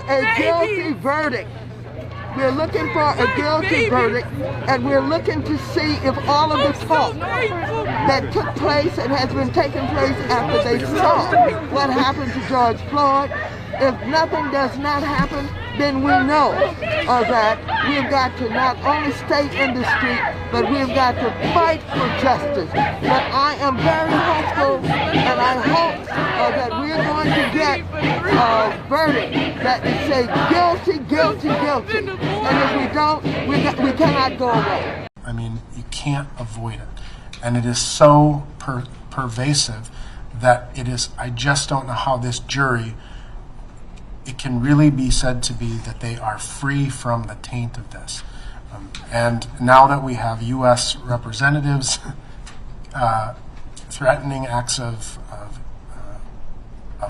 a guilty verdict. We're looking for a guilty verdict, and we're looking to see if all of the talk that took place and has been taking place after they saw what happened to George Floyd, if nothing does not happen, then we know that we've got to not only stay in the street, but we've got to fight for justice. But I am very hopeful, and I hope that we're going to get a verdict that say guilty, guilty, guilty. And if we don't, we cannot go away. I mean, you can't avoid it. And it is so pervasive that it is, I just don't know how this jury, it can really be said to be that they are free from the taint of this. And now that we have U.S. representatives threatening acts of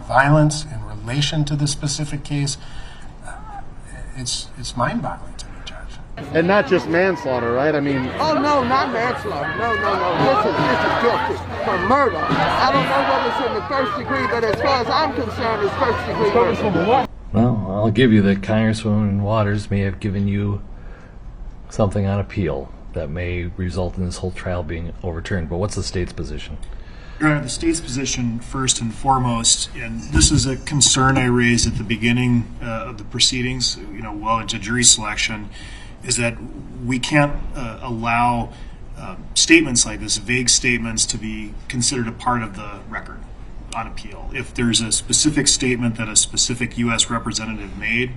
violence in relation to this specific case, it's mind-boggling to me, Judge. And not just manslaughter, right? I mean... Oh, no, not manslaughter. No. This is guilty for murder. I don't know whether it's in the first degree, but as far as I'm concerned, it's first degree murder. Well, I'll give you that Congresswoman Waters may have given you something on appeal that may result in this whole trial being overturned. But what's the state's position? Your Honor, the state's position, first and foremost, and this is a concern I raised at the beginning of the proceedings, well into jury selection, is that we can't allow statements like this, vague statements, to be considered a part of the record on appeal. If there's a specific statement that a specific U.S. representative made,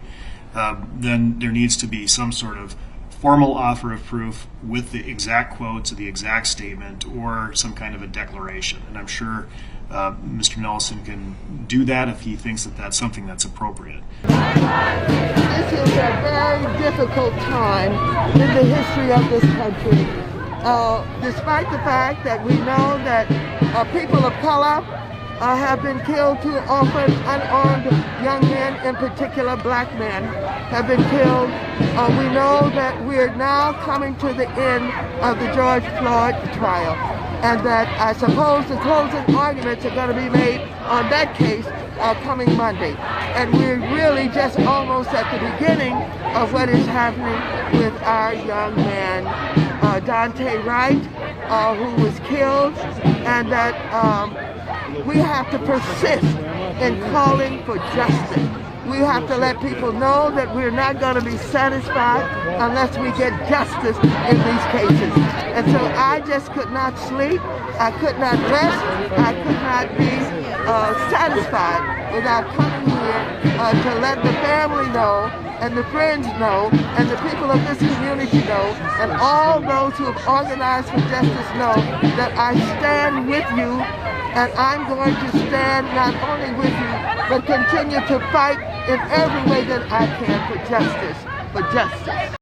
then there needs to be some sort of formal offer of proof with the exact quotes of the exact statement or some kind of a declaration. And I'm sure Mr. Nelson can do that if he thinks that that's something that's appropriate. This is a very difficult time in the history of this country. Despite the fact that we know that people of color have been killed too often, unarmed young men, in particular black men, have been killed. We know that we're now coming to the end of the George Floyd trial, and that I suppose the closing arguments are going to be made on that case coming Monday. And we're really just almost at the beginning of what is happening with our young man, Dante Wright, who was killed, and that we have to persist in calling for justice. We have to let people know that we're not going to be satisfied unless we get justice in these cases. And so I just could not sleep, I could not rest, I could not be satisfied without coming here to let the family know, and the friends know, and the people of this community know, and all those who have organized for justice know that I stand with you. And I'm going to stand not only with you, but continue to fight in every way that I can for justice,